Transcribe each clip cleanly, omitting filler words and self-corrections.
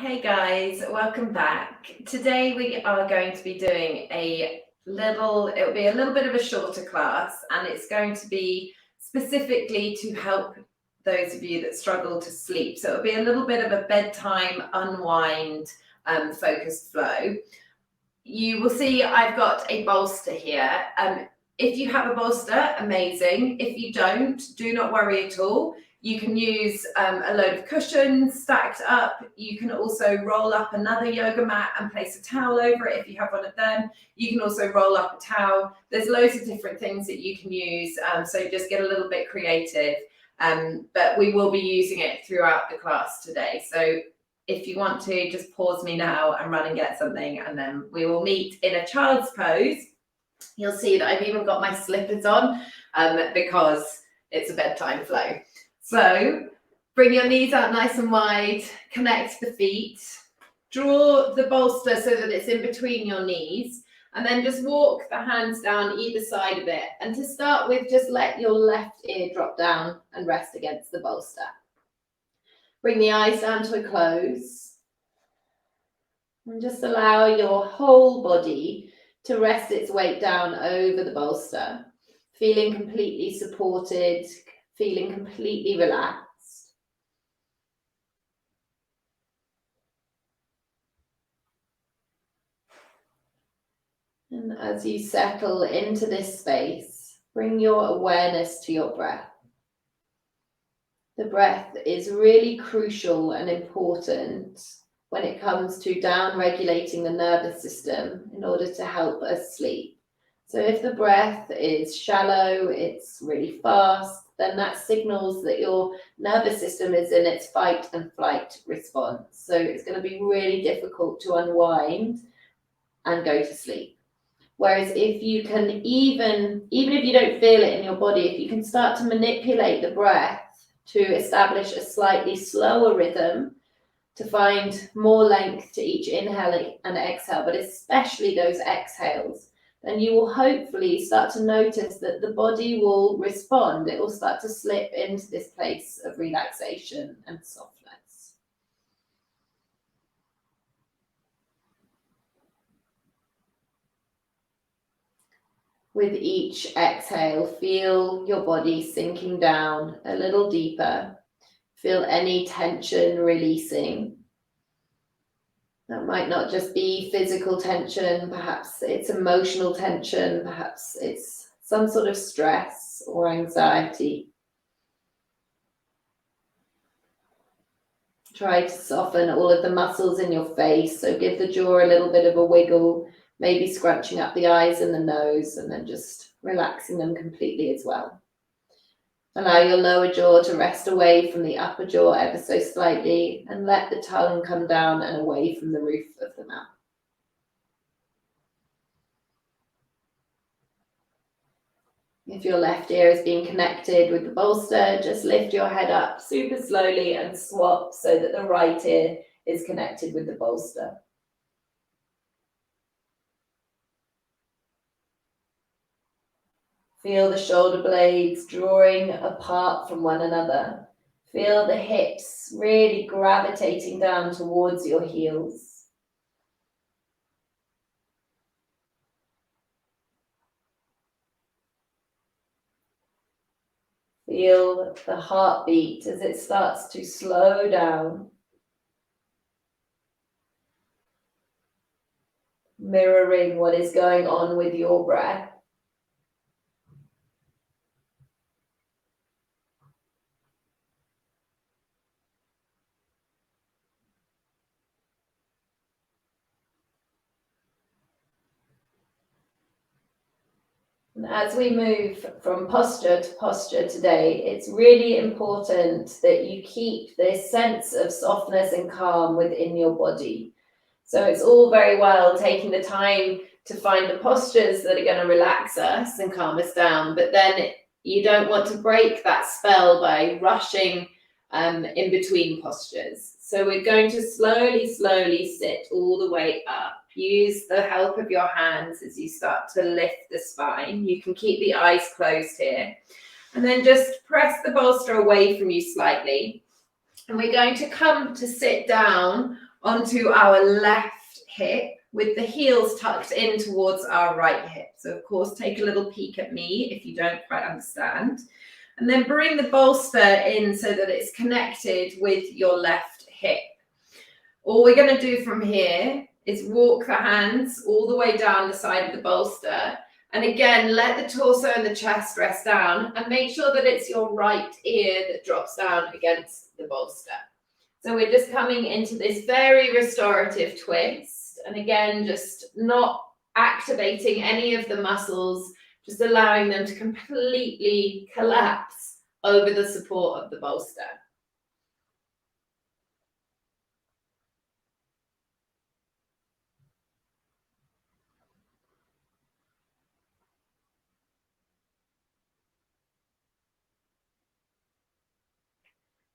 Hey guys, welcome back. Today we are going to be doing it'll be a little bit of a shorter class, and it's going to be specifically to help those of you that struggle to sleep. So it'll be a little bit of a bedtime unwind focused flow. You will see I've got a bolster here. If you have a bolster, amazing. If you don't, do not worry at all. You can use a load of cushions stacked up. You can also roll up another yoga mat and place a towel over it if you have one of them. You can also roll up a towel. There's loads of different things that you can use, so just get a little bit creative. But we will be using it throughout the class today. So if you want to, just pause me now and run and get something, and then we will meet in a child's pose. You'll see that I've even got my slippers on because it's a bedtime flow. So bring your knees out nice and wide, connect the feet, draw the bolster so that it's in between your knees, and then just walk the hands down either side of it. And to start with, just let your left ear drop down and rest against the bolster. Bring the eyes down to a close and just allow your whole body to rest its weight down over the bolster, feeling completely supported, feeling completely relaxed. And as you settle into this space, bring your awareness to your breath. The breath is really crucial and important when it comes to down-regulating the nervous system in order to help us sleep. So if the breath is shallow, it's really fast, then that signals that your nervous system is in its fight and flight response. So it's going to be really difficult to unwind and go to sleep. Whereas if you can, even if you don't feel it in your body, if you can start to manipulate the breath to establish a slightly slower rhythm, to find more length to each inhale and exhale, but especially those exhales, then you will hopefully start to notice that the body will respond. It will start to slip into this place of relaxation and softness. With each exhale, feel your body sinking down a little deeper. Feel any tension releasing. That might not just be physical tension, perhaps it's emotional tension, perhaps it's some sort of stress or anxiety. Try to soften all of the muscles in your face, so give the jaw a little bit of a wiggle, maybe scrunching up the eyes and the nose, and then just relaxing them completely as well. Allow your lower jaw to rest away from the upper jaw ever so slightly, and let the tongue come down and away from the roof of the mouth. If your left ear is being connected with the bolster, just lift your head up super slowly and swap so that the right ear is connected with the bolster. Feel the shoulder blades drawing apart from one another. Feel the hips really gravitating down towards your heels. Feel the heartbeat as it starts to slow down, mirroring what is going on with your breath. And as we move from posture to posture today, it's really important that you keep this sense of softness and calm within your body. So it's all very well taking the time to find the postures that are going to relax us and calm us down, but then you don't want to break that spell by rushing in between postures. So we're going to slowly sit all the way up. Use the help of your hands as you start to lift the spine. You can keep the eyes closed here. And then just press the bolster away from you slightly. And we're going to come to sit down onto our left hip with the heels tucked in towards our right hip. So of course, take a little peek at me if you don't quite understand. And then bring the bolster in so that it's connected with your left hip. All we're going to do from here is walk the hands all the way down the side of the bolster. And again, let the torso and the chest rest down and make sure that it's your right ear that drops down against the bolster. So we're just coming into this very restorative twist. And again, just not activating any of the muscles, just allowing them to completely collapse over the support of the bolster.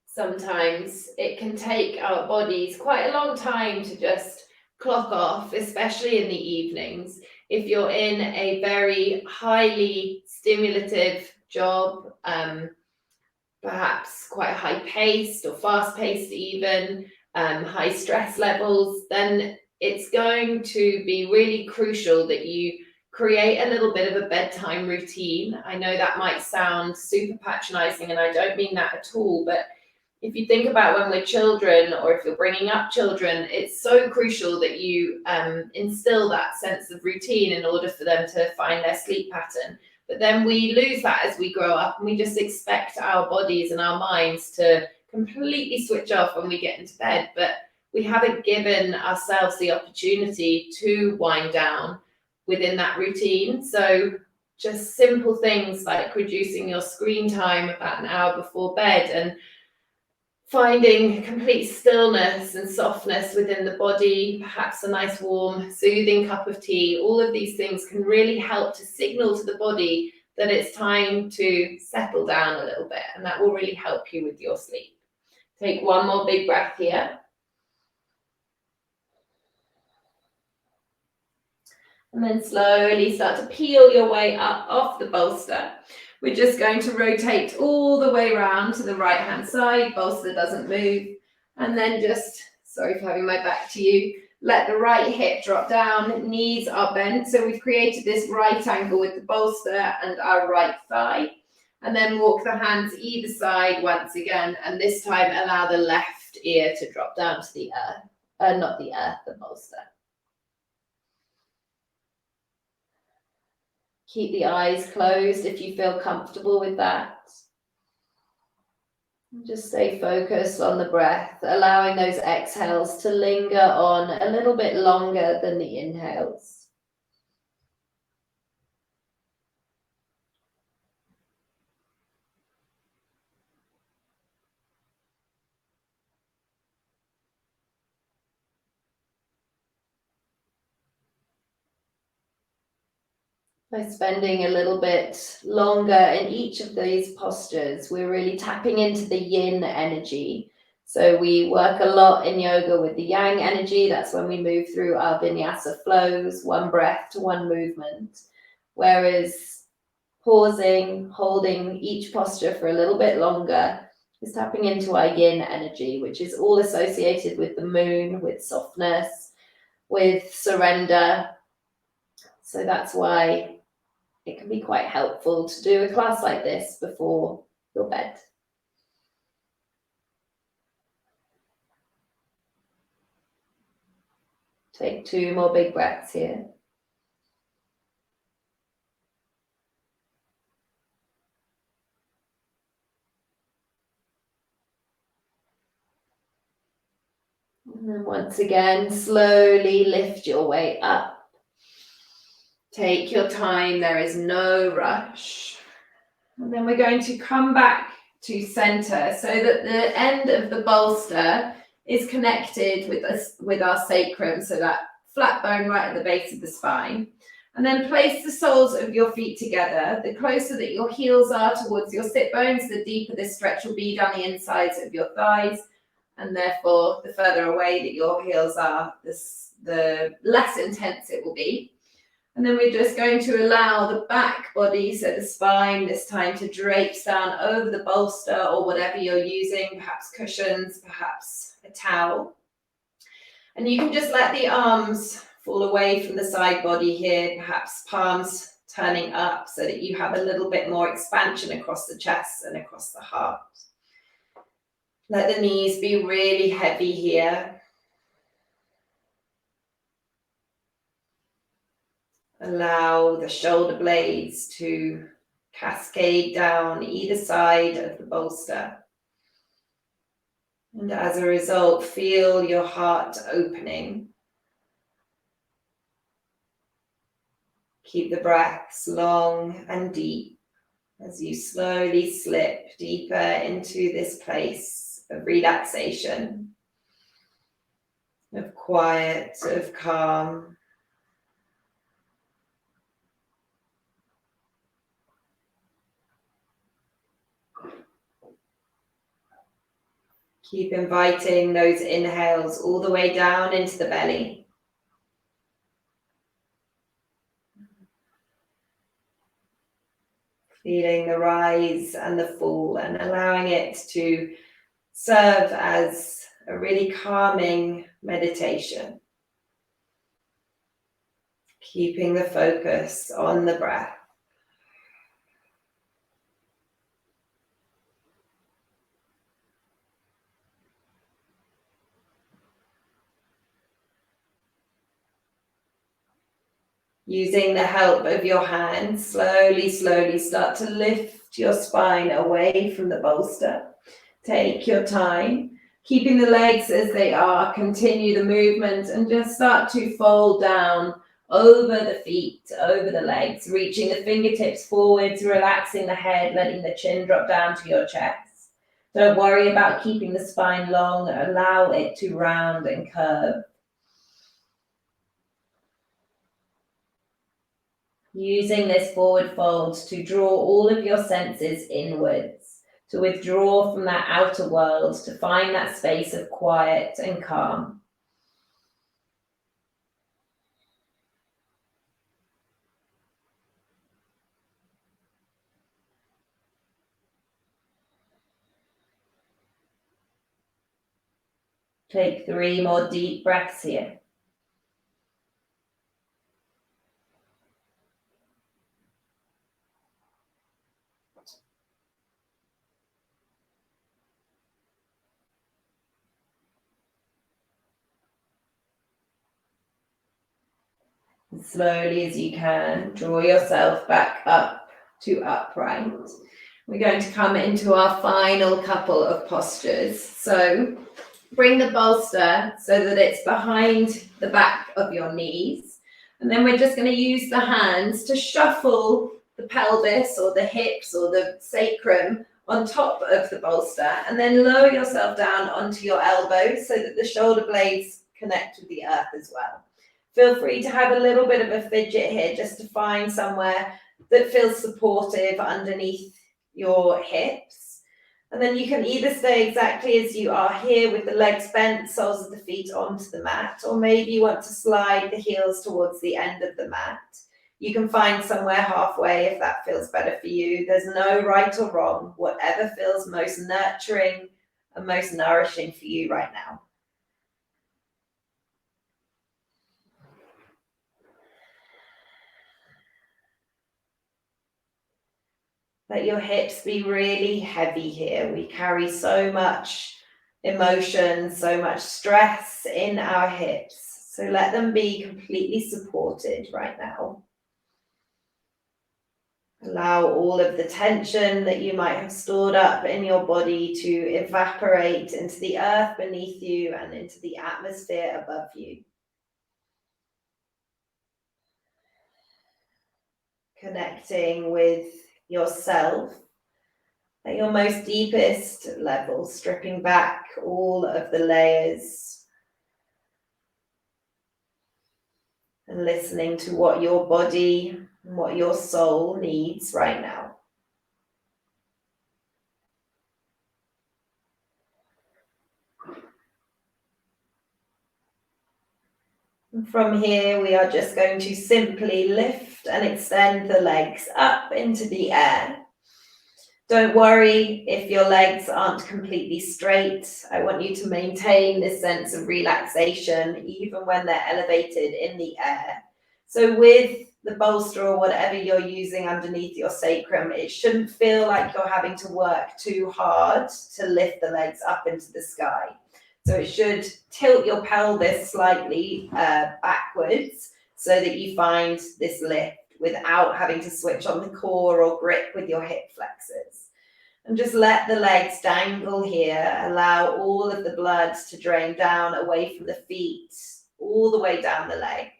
Sometimes it can take our bodies quite a long time to just clock off, especially in the evenings. If you're in a very highly stimulative job, perhaps quite high paced or fast paced even, high stress levels, then it's going to be really crucial that you create a little bit of a bedtime routine. I know that might sound super patronizing, and I don't mean that at all, but if you think about when we're children, or if you're bringing up children, it's so crucial that you instill that sense of routine in order for them to find their sleep pattern. But then we lose that as we grow up, and we just expect our bodies and our minds to completely switch off when we get into bed. But we haven't given ourselves the opportunity to wind down within that routine. So just simple things like reducing your screen time about an hour before bed, and finding complete stillness and softness within the body, perhaps a nice warm soothing cup of tea. All of these things can really help to signal to the body that it's time to settle down a little bit, and that will really help you with your sleep. Take one more big breath here. And then slowly start to peel your way up off the bolster. We're just going to rotate all the way around to the right hand side, bolster doesn't move. And then just, sorry for having my back to you, let the right hip drop down, knees are bent. So we've created this right angle with the bolster and our right thigh. And then walk the hands either side once again. And this time allow the left ear to drop down to the earth, not the earth, the bolster. Keep the eyes closed if you feel comfortable with that. Just stay focused on the breath, allowing those exhales to linger on a little bit longer than the inhales. By spending a little bit longer in each of these postures, we're really tapping into the yin energy. So we work a lot in yoga with the yang energy. That's when we move through our vinyasa flows, one breath to one movement. Whereas pausing, holding each posture for a little bit longer is tapping into our yin energy, which is all associated with the moon, with softness, with surrender. So that's why it can be quite helpful to do a class like this before your bed. Take 2 more big breaths here. And then once again, slowly lift your way up. Take your time, there is no rush. And then we're going to come back to center so that the end of the bolster is connected with our sacrum, so that flat bone right at the base of the spine. And then place the soles of your feet together. The closer that your heels are towards your sit bones, the deeper this stretch will be down the insides of your thighs. And therefore, the further away that your heels are, the less intense it will be. And then we're just going to allow the back body, so the spine this time, to drapes down over the bolster or whatever you're using, perhaps cushions, perhaps a towel. And you can just let the arms fall away from the side body here, perhaps palms turning up so that you have a little bit more expansion across the chest and across the heart. Let the knees be really heavy here. Allow the shoulder blades to cascade down either side of the bolster. And as a result, feel your heart opening. Keep the breaths long and deep as you slowly slip deeper into this place of relaxation, of quiet, of calm. Keep inviting those inhales all the way down into the belly. Feeling the rise and the fall and allowing it to serve as a really calming meditation. Keeping the focus on the breath. Using the help of your hands, slowly start to lift your spine away from the bolster. Take your time, keeping the legs as they are, continue the movement and just start to fold down over the feet, over the legs, reaching the fingertips forwards, relaxing the head, letting the chin drop down to your chest. Don't worry about keeping the spine long, allow it to round and curve. Using this forward fold to draw all of your senses inwards, to withdraw from that outer world, to find that space of quiet and calm. Take 3 more deep breaths here. As slowly as you can, draw yourself back up to upright. We're going to come into our final couple of postures. So bring the bolster so that it's behind the back of your knees. And then we're just going to use the hands to shuffle the pelvis or the hips or the sacrum on top of the bolster. And then lower yourself down onto your elbows so that the shoulder blades connect with the earth as well. Feel free to have a little bit of a fidget here just to find somewhere that feels supportive underneath your hips. And then you can either stay exactly as you are here with the legs bent, soles of the feet onto the mat, or maybe you want to slide the heels towards the end of the mat. You can find somewhere halfway if that feels better for you. There's no right or wrong, whatever feels most nurturing and most nourishing for you right now. Let your hips be really heavy here. We carry so much emotion, so much stress in our hips. So let them be completely supported right now. Allow all of the tension that you might have stored up in your body to evaporate into the earth beneath you and into the atmosphere above you. Connecting with yourself at your most deepest level, stripping back all of the layers and listening to what your body and what your soul needs right now. And from here, we are just going to simply lift and extend the legs up into the air. Don't worry if your legs aren't completely straight. I want you to maintain this sense of relaxation even when they're elevated in the air. So with the bolster or whatever you're using underneath your sacrum, it shouldn't feel like you're having to work too hard to lift the legs up into the sky. So it should tilt your pelvis slightly backwards so that you find this lift without having to switch on the core or grip with your hip flexors. And just let the legs dangle here. Allow all of the blood to drain down away from the feet, all the way down the legs.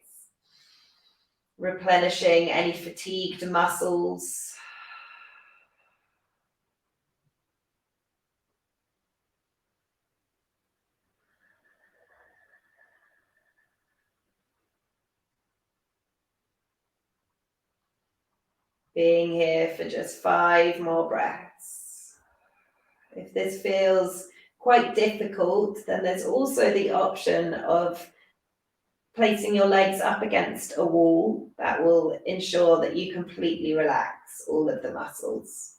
Replenishing any fatigued muscles. Being here for just 5 more breaths. If this feels quite difficult, then there's also the option of placing your legs up against a wall. That will ensure that you completely relax all of the muscles.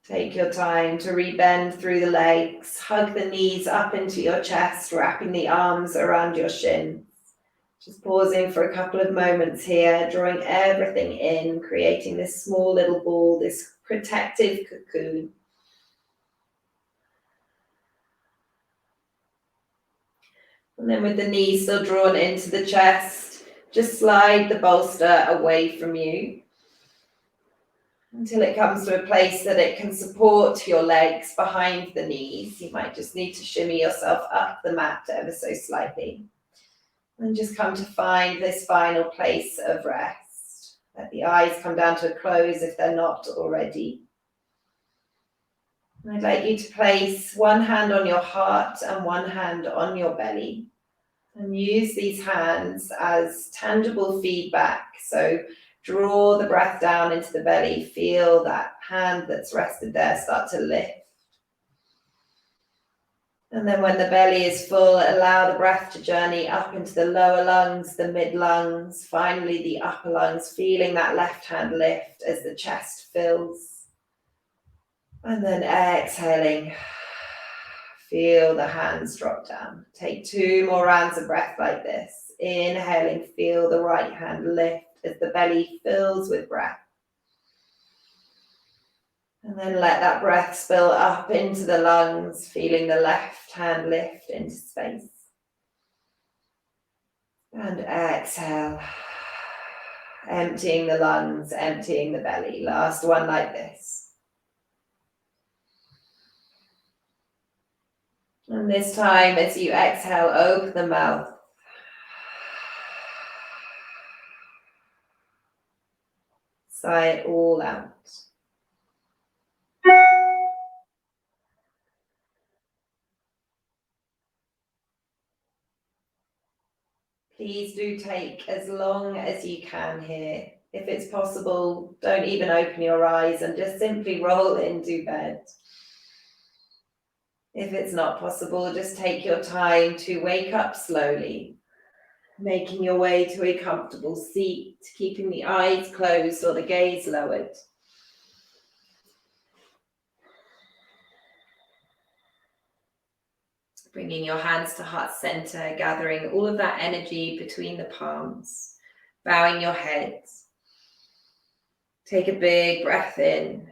Take your time to rebend through the legs, hug the knees up into your chest, wrapping the arms around your shins. Just pausing for a couple of moments here, drawing everything in, creating this small little ball, this protective cocoon. And then with the knees still drawn into the chest, just slide the bolster away from you until it comes to a place that it can support your legs behind the knees. You might just need to shimmy yourself up the mat ever so slightly. And just come to find this final place of rest. Let the eyes come down to a close if they're not already. I'd like you to place one hand on your heart and one hand on your belly. And use these hands as tangible feedback. So draw the breath down into the belly. Feel that hand that's rested there start to lift. And then when the belly is full, allow the breath to journey up into the lower lungs, the mid lungs, finally the upper lungs, feeling that left hand lift as the chest fills. And then exhaling, feel the hands drop down. Take 2 more rounds of breath like this. Inhaling, feel the right hand lift as the belly fills with breath. And then let that breath spill up into the lungs, feeling the left hand lift into space. And exhale, emptying the lungs, emptying the belly. Last one like this. And this time, as you exhale, open the mouth. Sigh it all out. Please do take as long as you can here. If it's possible, don't even open your eyes and just simply roll into bed. If it's not possible, just take your time to wake up slowly, making your way to a comfortable seat, keeping the eyes closed or the gaze lowered. Bringing your hands to heart center, gathering all of that energy between the palms, bowing your head. Take a big breath in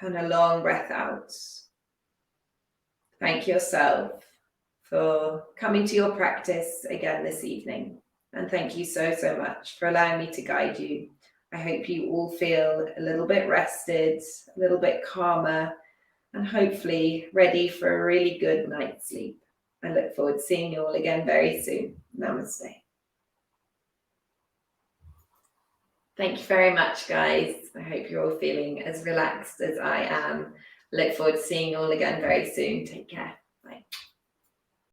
and a long breath out. Thank yourself for coming to your practice again this evening. And thank you so, so much for allowing me to guide you. I hope you all feel a little bit rested, a little bit calmer, and hopefully ready for a really good night's sleep. I look forward to seeing you all again very soon. Namaste. Thank you very much, guys. I hope you're all feeling as relaxed as I am. Look forward to seeing you all again very soon. Take care.